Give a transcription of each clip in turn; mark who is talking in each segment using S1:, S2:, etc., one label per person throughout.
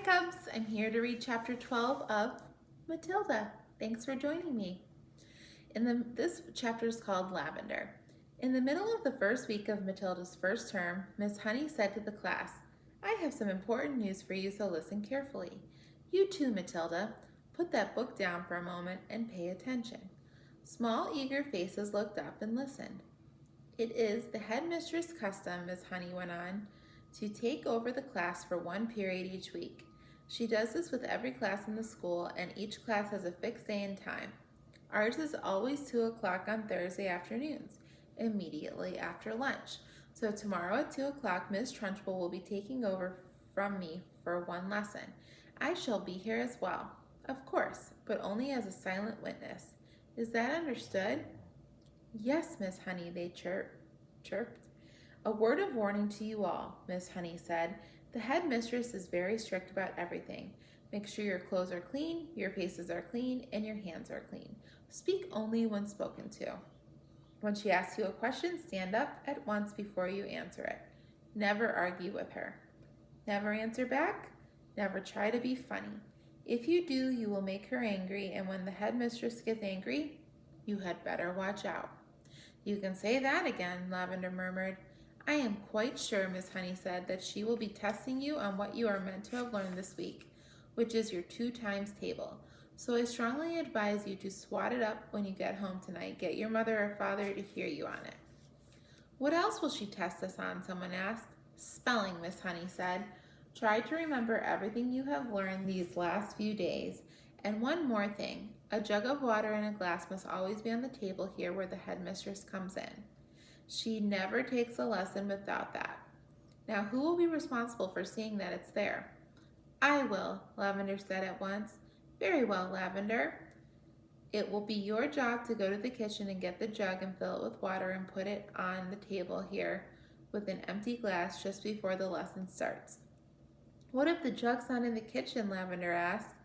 S1: Cubs! I'm here to read chapter 12 of Matilda. Thanks for joining me. This chapter is called Lavender. In the middle of the first week of Matilda's first term, Miss Honey said to the class, "I have some important news for you, so listen carefully. You too, Matilda. Put that book down for a moment and pay attention." Small, eager faces looked up and listened. "It is the headmistress' custom," Miss Honey went on, "to take over the class for one period each week. She does this with every class in the school, and each class has a fixed day and time. Ours is always 2 o'clock on Thursday afternoons, immediately after lunch. So tomorrow at 2 o'clock, Miss Trunchbull will be taking over from me for one lesson. I shall be here as well, of course, but only as a silent witness. Is that understood?" "Yes, Miss Honey," they chirped. "A word of warning to you all," Miss Honey said. "The headmistress is very strict about everything. Make sure your clothes are clean, your faces are clean, and your hands are clean. Speak only when spoken to. When she asks you a question, stand up at once before you answer it. Never argue with her. Never answer back. Never try to be funny. If you do, you will make her angry, and when the headmistress gets angry, you had better watch out." "You can say that again," Lavender murmured. "I am quite sure," Miss Honey said, "that she will be testing you on what you are meant to have learned this week, which is your 2 times table. So I strongly advise you to swat it up when you get home tonight. Get your mother or father to hear you on it." "What else will she test us on?" someone asked. "Spelling," Miss Honey said. "Try to remember everything you have learned these last few days. And one more thing. A jug of water and a glass must always be on the table here where the headmistress comes in. She never takes a lesson without that. Now, who will be responsible for seeing that it's there?" "I will," Lavender said at once. "Very well, Lavender. It will be your job to go to the kitchen and get the jug and fill it with water and put it on the table here with an empty glass just before the lesson starts." "What if the jug's not in the kitchen?" Lavender asked.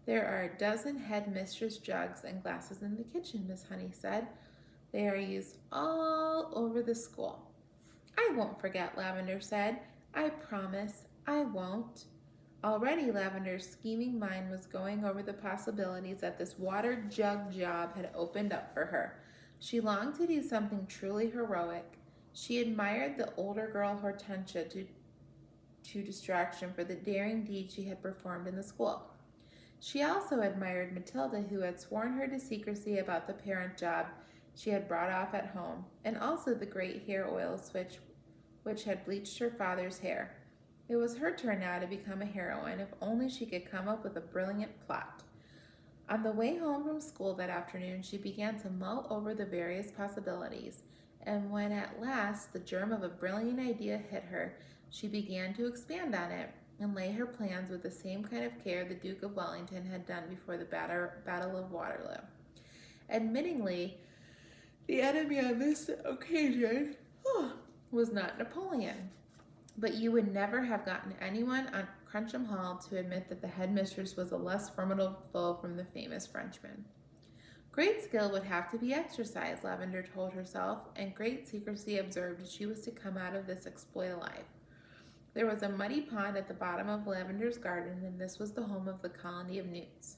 S1: "There are a dozen headmistress jugs and glasses in the kitchen," Miss Honey said. "They are used all over the school." "I won't forget," Lavender said. "I promise I won't." Already Lavender's scheming mind was going over the possibilities that this water jug job had opened up for her. She longed to do something truly heroic. She admired the older girl Hortensia to distraction for the daring deed she had performed in the school. She also admired Matilda, who had sworn her to secrecy about the parent job she had brought off at home, and also the great hair oils which had bleached her father's hair. It was her turn now to become a heroine, if only she could come up with a brilliant plot. On the way home from school that afternoon, she began to mull over the various possibilities, and when at last the germ of a brilliant idea hit her, she began to expand on it and lay her plans with the same kind of care the Duke of Wellington had done before the Battle of Waterloo. Admittingly, the enemy on this occasion was not Napoleon, but you would never have gotten anyone on Crunchem Hall to admit that the headmistress was a less formidable foe from the famous Frenchman. Great skill would have to be exercised, Lavender told herself, and great secrecy observed if she was to come out of this exploit alive. There was a muddy pond at the bottom of Lavender's garden, and this was the home of the colony of newts.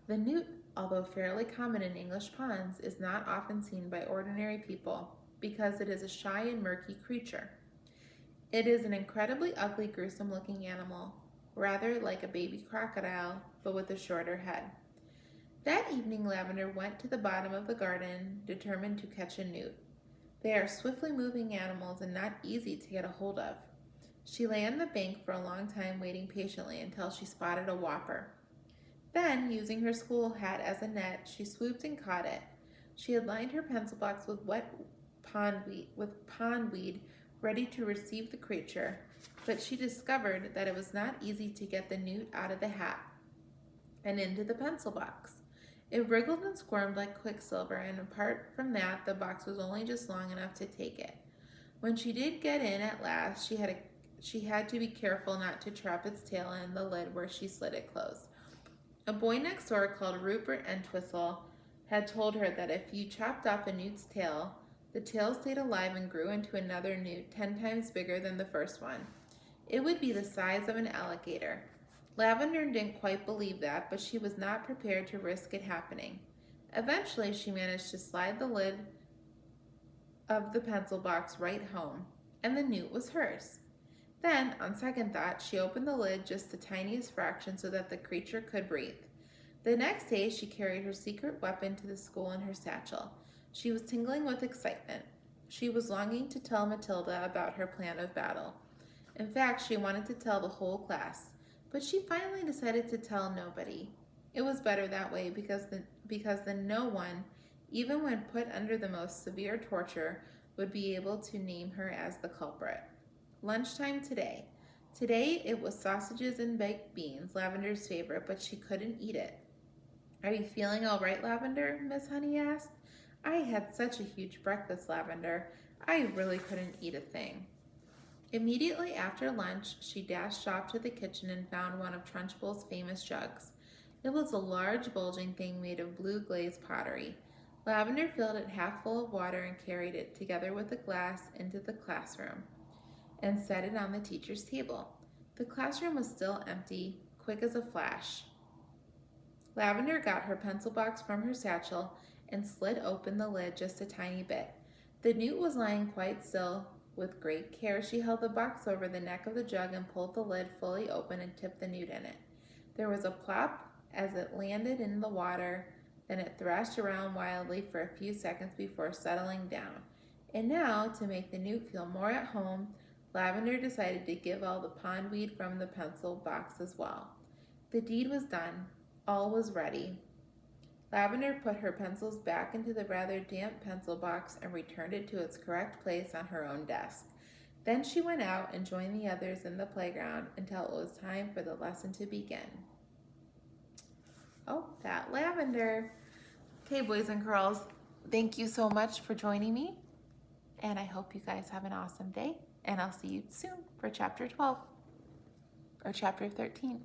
S1: The newt, although fairly common in English ponds, is not often seen by ordinary people because it is a shy and murky creature. It is an incredibly ugly, gruesome-looking animal, rather like a baby crocodile, but with a shorter head. That evening, Lavender went to the bottom of the garden, determined to catch a newt. They are swiftly moving animals and not easy to get a hold of. She lay on the bank for a long time, waiting patiently until she spotted a whopper. Then, using her school hat as a net, she swooped and caught it. She had lined her pencil box with wet pondweed, ready to receive the creature, but she discovered that it was not easy to get the newt out of the hat and into the pencil box. It wriggled and squirmed like quicksilver, and apart from that, the box was only just long enough to take it. When she did get in at last, she had to be careful not to trap its tail in the lid where she slid it closed. A boy next door called Rupert Entwistle had told her that if you chopped off a newt's tail, the tail stayed alive and grew into another newt 10 times bigger than the first one. It would be the size of an alligator. Lavender didn't quite believe that, but she was not prepared to risk it happening. Eventually, she managed to slide the lid of the pencil box right home, and the newt was hers. Then, on second thought, she opened the lid just the tiniest fraction so that the creature could breathe. The next day, she carried her secret weapon to the school in her satchel. She was tingling with excitement. She was longing to tell Matilda about her plan of battle. In fact, she wanted to tell the whole class, but she finally decided to tell nobody. It was better that way because then no one, even when put under the most severe torture, would be able to name her as the culprit. Lunchtime today. Today it was sausages and baked beans, Lavender's favorite, but she couldn't eat it. Are you feeling all right, Lavender? Miss Honey asked. I had such a huge breakfast, Lavender. I really couldn't eat a thing. Immediately after lunch, she dashed off to the kitchen and found one of Trunchbull's famous jugs. It was a large, bulging thing made of blue glazed pottery. Lavender filled it half full of water and carried it, together with a glass, into the classroom and set it on the teacher's table. The classroom was still empty, quick as a flash. Lavender got her pencil box from her satchel and slid open the lid just a tiny bit. The newt was lying quite still. With great care, she held the box over the neck of the jug and pulled the lid fully open and tipped the newt in it. There was a plop as it landed in the water, then it thrashed around wildly for a few seconds before settling down. And now, to make the newt feel more at home, Lavender decided to give all the pondweed from the pencil box as well. The deed was done. All was ready. Lavender put her pencils back into the rather damp pencil box and returned it to its correct place on her own desk. Then she went out and joined the others in the playground until it was time for the lesson to begin. Oh, that Lavender. Okay, boys and girls, thank you so much for joining me, and I hope you guys have an awesome day, and I'll see you soon for chapter 12, or chapter 13.